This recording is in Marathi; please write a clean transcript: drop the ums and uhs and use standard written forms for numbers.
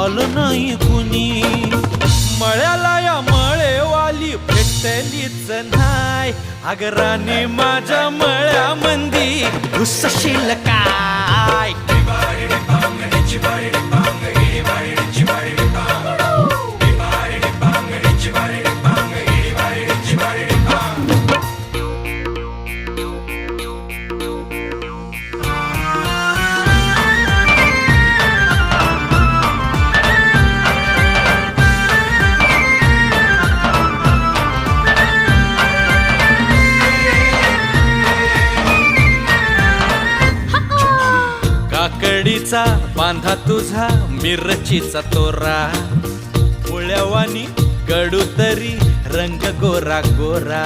आलं नाही कुणी. मळ्याला या मळेवाली भेटलीच नाय. अगं राणी माझ्या मळ्यामंदी घुसशील काय. काकडीचा बांधा तुझा मिरचीचा तोरा. मुळ्यावानी कडू तरी रंग गोरा गोरा.